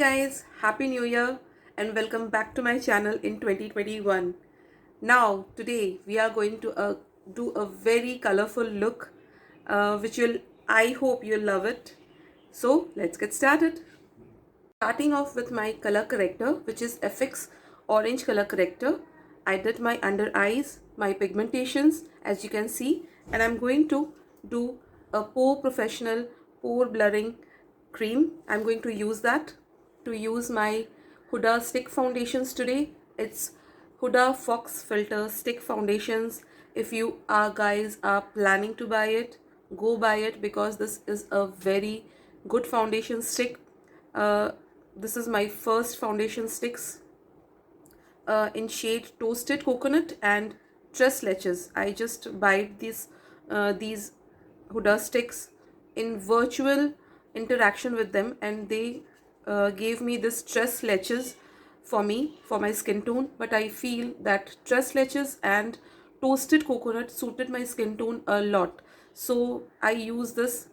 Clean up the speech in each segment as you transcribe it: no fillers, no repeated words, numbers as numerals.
guys, Happy New Year and welcome back to my channel in 2021. Now, today we are going to do a very colorful look which I hope you'll love it. So, let's get started. Starting off with my color corrector, which is FX Orange Color Corrector. I did my under eyes, my pigmentations as you can see, and I'm going to do a Pore Professional Pore Blurring Cream. I'm going to use that to use my Huda Stick Foundations today. It's Huda Fox Filter Stick Foundations. If you guys are planning to buy it, go buy it because this is a very good foundation stick. This is my first foundation sticks in shade Toasted Coconut and Tres Leches. I just buy these Huda sticks in virtual interaction with them, and they gave me this Tres Leches for me, for my skin tone. But I feel that Tres Leches and Toasted Coconut suited my skin tone a lot. So I use this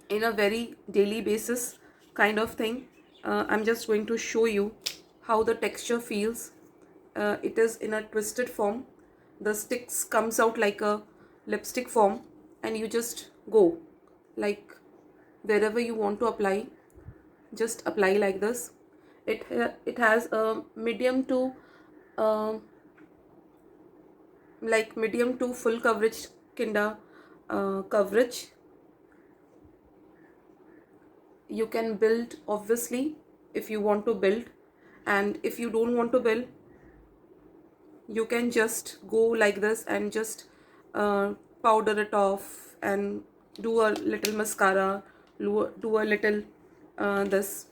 in a very daily basis kind of thing. I'm just going to show you how the texture feels. It is in a twisted form. The sticks comes out like a lipstick form, and you just go like wherever you want to apply, just apply like this. It has a medium to full coverage kinda coverage. You can build obviously if you want to build, and if you don't want to build, you can just go like this and just powder it off and do a little mascara, do a little this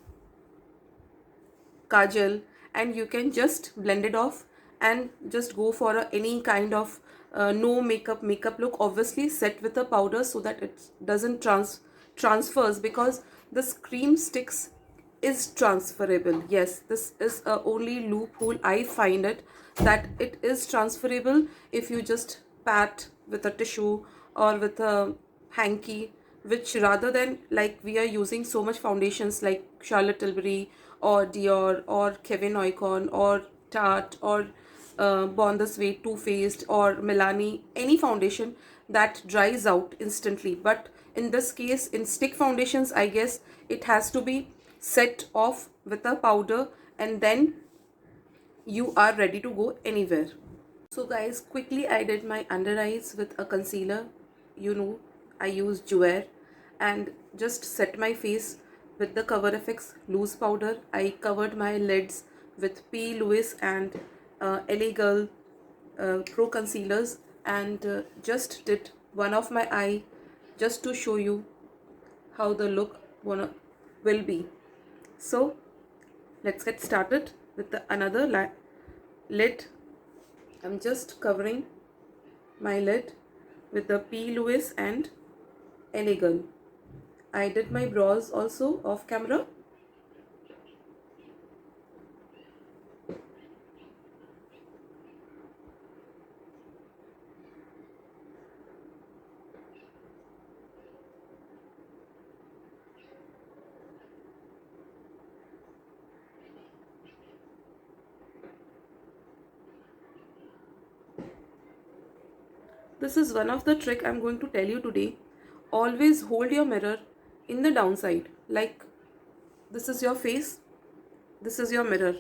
kajal, and you can just blend it off and just go for any kind of no makeup look. Obviously set with a powder so that it doesn't transfers, because this cream sticks is transferable. Yes, this is a only loophole I find it, that it is transferable if you just pat with a tissue or with a hanky, which rather than like we are using so much foundations like Charlotte Tilbury or Dior or Kevyn Aucoin or Tarte or Born This Way, Too Faced or Milani, any foundation that dries out instantly. But in this case, in stick foundations, I guess it has to be set off with a powder, and then you are ready to go anywhere. So guys, quickly I did my under eyes with a concealer. You know, I use Jouer, and just set my face with the Cover FX loose powder. I covered my lids with P. Louis and LA Girl Pro concealers, and just did one of my eye just to show you how the look will be. So let's get started with the another lid. I'm just covering my lid with the P. Louis and LA Girl. I did my brows also off camera. This is one of the trick I'm going to tell you today. Always hold your mirror in the downside. Like this is your face, this is your mirror.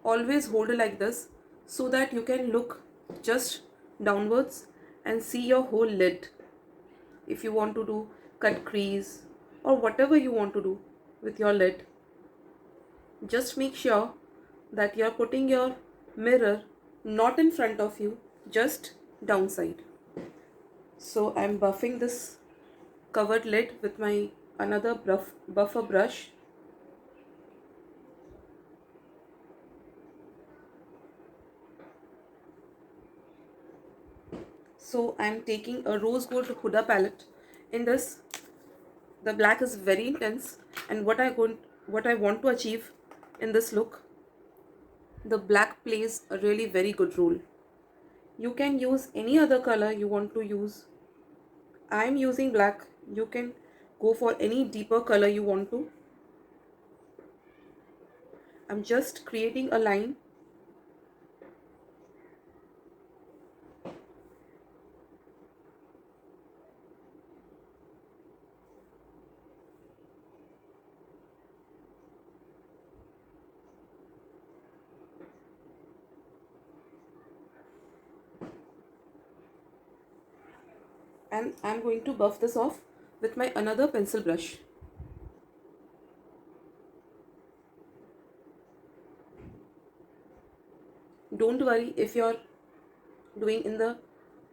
Always hold it like this so that you can look just downwards and see your whole lid. If you want to do cut crease or whatever you want to do with your lid, just make sure that you're putting your mirror not in front of you, just downside. So I'm buffing this covered lid with my another buffer brush. So I'm taking a rose gold Huda palette. In this, the black is very intense, and what I want to achieve in this look, the black plays a really very good role. You can use any other color you want to use. I'm using black. You can go for any deeper color you want to. I'm just creating a line. And I'm going to buff this off with my another pencil brush. Don't worry if you're doing in the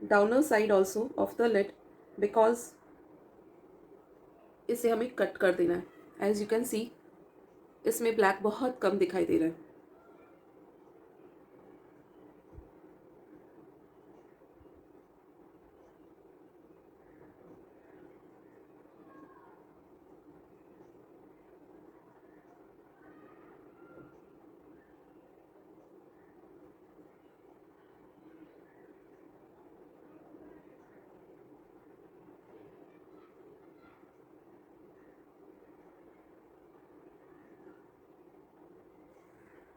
downer side also of the lid, because इसे हमें cut कर देना है. As you can see इसमें black बहुत कम दिखाई दे रहा है.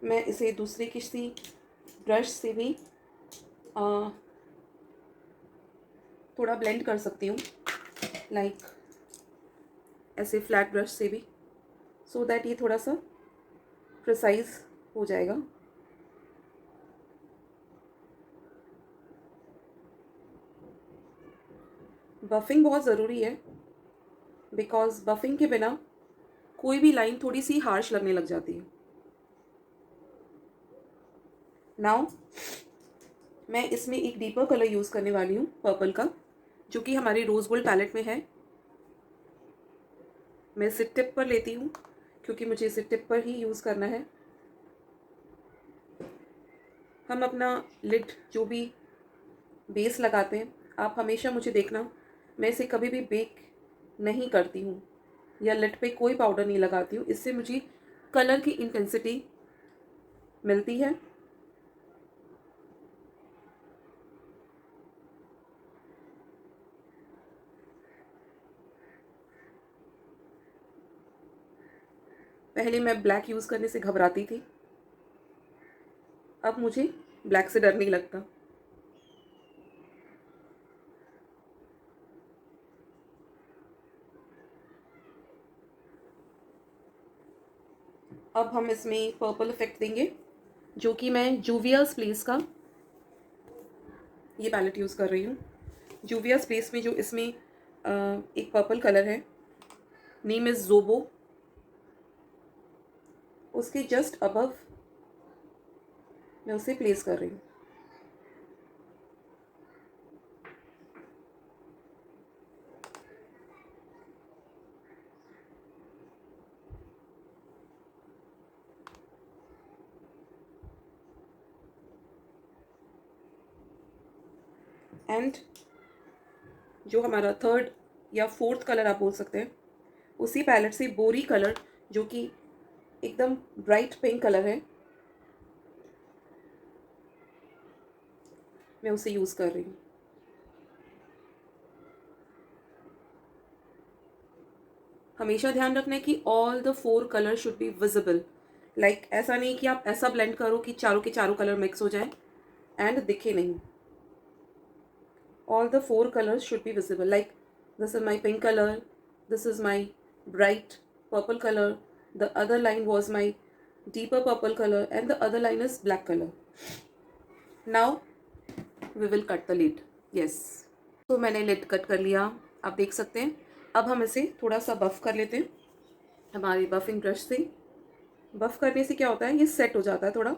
मैं इसे दूसरे किसी ब्रश से भी थोड़ा ब्लेंड कर सकती हूँ, लाइक ऐसे फ्लैट ब्रश से भी, सो दैट ये थोड़ा सा प्रिसाइज हो जाएगा. बफिंग बहुत ज़रूरी है, बिकॉज बफिंग के बिना कोई भी लाइन थोड़ी सी हार्श लगने लग जाती है. नाउ मैं इसमें एक डीपर कलर यूज़ करने वाली हूँ, पर्पल का, जो कि हमारी रोज़ गोल्ड पैलेट में है. मैं इसे टिप पर लेती हूँ क्योंकि मुझे इसे टिप पर ही यूज़ करना है. हम अपना लिड जो भी बेस लगाते हैं, आप हमेशा मुझे देखना, मैं इसे कभी भी बेक नहीं करती हूँ या लिड पे कोई पाउडर नहीं लगाती हूँ. इससे मुझे कलर की इंटेंसिटी मिलती है. पहले मैं ब्लैक यूज़ करने से घबराती थी, अब मुझे ब्लैक से डर नहीं लगता. अब हम इसमें पर्पल इफेक्ट देंगे, जो कि मैं जूवियर्स प्लेस का ये पैलेट यूज़ कर रही हूँ. जूवियर्स प्लेस में जो इसमें एक पर्पल कलर है, नेम इज़ जोबो, उसके जस्ट अबव मैं उसे प्लेस कर रही हूँ. एंड जो हमारा थर्ड या फोर्थ कलर आप बोल सकते हैं, उसी पैलेट से बोरी कलर, जो कि एकदम ब्राइट पिंक कलर है, मैं उसे यूज़ कर रही हूँ. हमेशा ध्यान रखना है कि all the 4 colour should be visible. Like ऐसा नहीं कि आप ऐसा ब्लेंड करो कि चारों के चारों कलर मिक्स हो जाए एंड दिखे नहीं. all the 4 colors should be visible. Like this is my pink color, this is my bright purple color, the other line was my deeper purple color, and the other line is black color. Now we will cut the lid. Yes, तो मैंने lid cut कर लिया, आप देख सकते हैं. अब हम इसे थोड़ा सा बफ़ कर लेते हैं हमारी बफिंग ब्रश से. बफ़ करने से क्या होता है, ये सेट हो जाता है, थोड़ा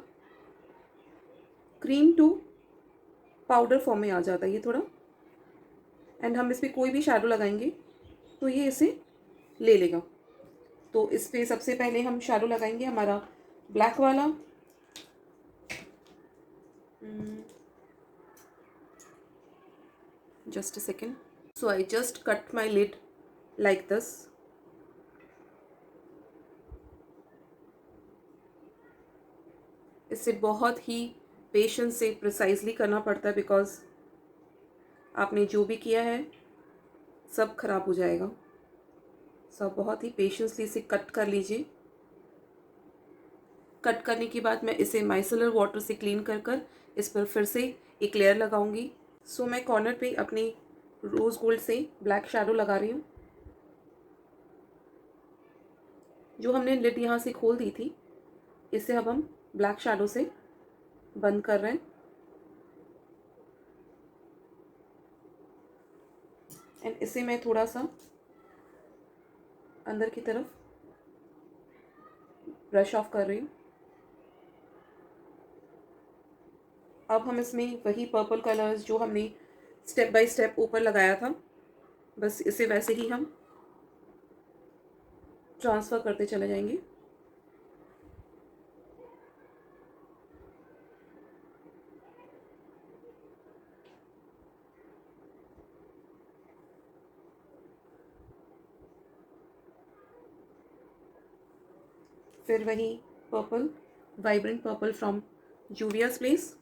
क्रीम टू पाउडर फॉर्म में आ जाता है ये थोड़ा. एंड हम इस पर कोई भी शैडो लगाएंगे तो ये इसे ले लेगा. तो इस पर सबसे पहले हम शैडो लगाएंगे हमारा ब्लैक वाला. Just a second. So I just cut my lid like this. इसे बहुत ही पेशेंस से प्रिसाइजली करना पड़ता है, बिकॉज आपने जो भी किया है सब खराब हो जाएगा. सब बहुत ही पेशेंसली इसे कट कर लीजिए. कट करने के बाद मैं इसे माइसेलर वाटर से क्लीन कर कर इस पर फिर से एक लेयर लगाऊंगी। सो मैं कॉर्नर पे अपनी रोज़ गोल्ड से ब्लैक शैडो लगा रही हूँ। जो हमने लिड यहाँ से खोल दी थी, इसे अब हम ब्लैक शैडो से बंद कर रहे हैं। एंड इसे मैं थोड़ा सा अंदर की तरफ ब्रश ऑफ कर रही हूँ। अब हम इसमें वही पर्पल कलर्स जो हमने स्टेप बाय स्टेप ऊपर लगाया था, बस इसे वैसे ही हम ट्रांसफ़र करते चले जाएंगे। फिर वही पर्पल, वाइब्रेंट पर्पल फ्रॉम जूवियस place.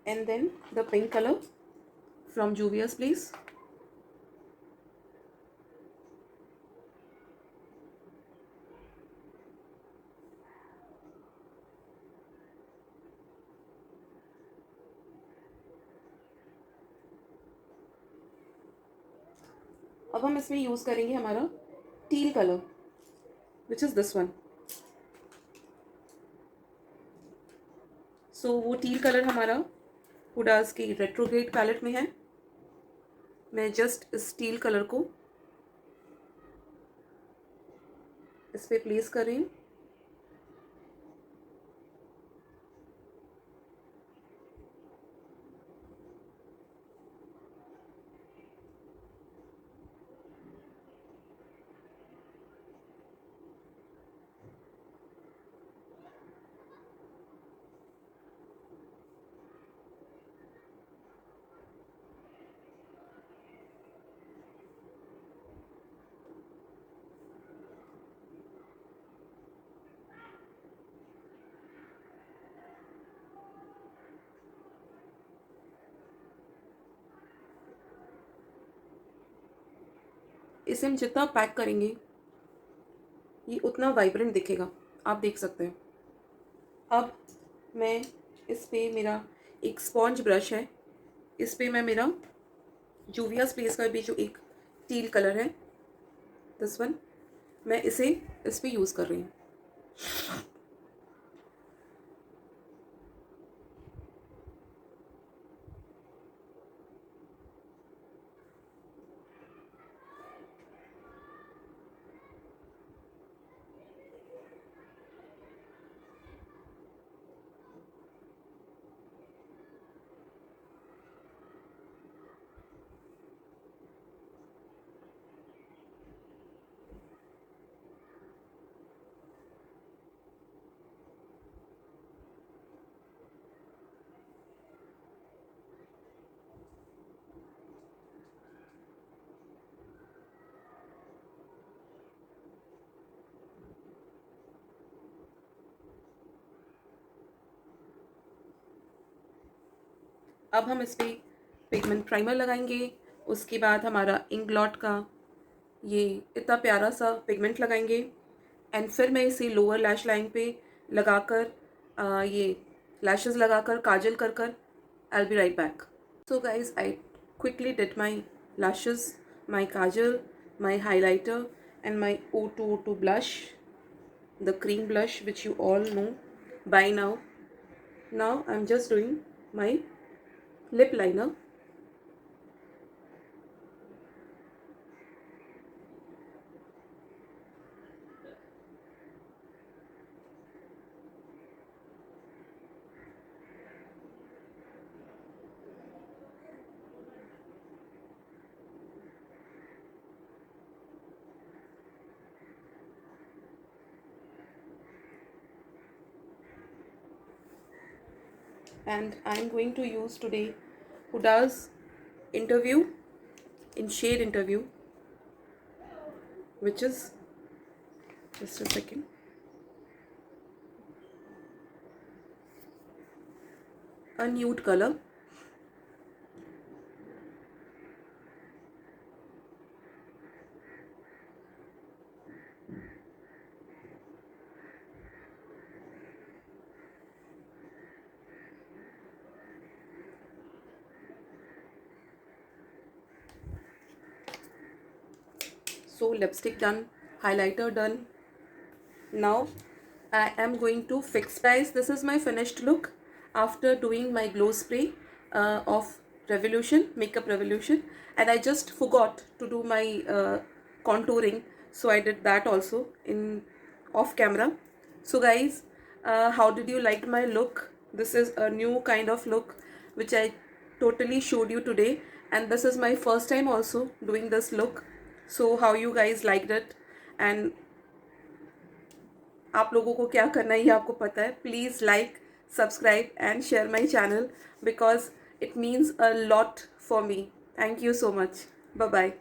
And then the pink color from Juvia's Place. अब हम इसमें यूज़ करेंगे हमारा teal colour, which is this one. So वो टील कलर हमारा हुडास की रेट्रोग्रेड पैलेट में है। मैं जस्ट इस टील कलर को इस पर प्लेस कर रही हूँ। इसे हम जितना पैक करेंगे ये उतना वाइब्रेंट दिखेगा, आप देख सकते हैं। अब मैं इस पे मेरा एक स्पॉन्ज ब्रश है, इस पे मैं मेरा जूवियास प्लेस का भी जो एक टील कलर है, दिस वन, मैं इसे इस पे यूज़ कर रही हूँ। अब हम इस पर पिगमेंट प्राइमर लगाएंगे। उसके बाद हमारा इंकब्लॉट का ये इतना प्यारा सा पिगमेंट लगाएंगे। एंड फिर मैं इसे लोअर लैश लाइन पे लगाकर ये लैशेस लगाकर काजल कर कर I will be right back. So guys, I quickly did my lashes, my Kajal, my highlighter and my O2 blush, the cream blush which you all know by now. Now I'm just doing my lip liner. And I'm going to use today Huda's interview in shade interview. which is, just a second, a nude color. So lipstick done, highlighter done. Now I am going to fix. Guys, this is my finished look after doing my glow spray of Revolution, Makeup Revolution, and I just forgot to do my contouring, so I did that also in off camera. So guys, how did you like my look? This is a new kind of look which I totally showed you today, and this is my first time also doing this look. So how you guys liked it, and आप लोगों को क्या करना है ये आपको पता है. Please like, subscribe and share my channel because it means a lot for me. Thank you so much. Bye bye.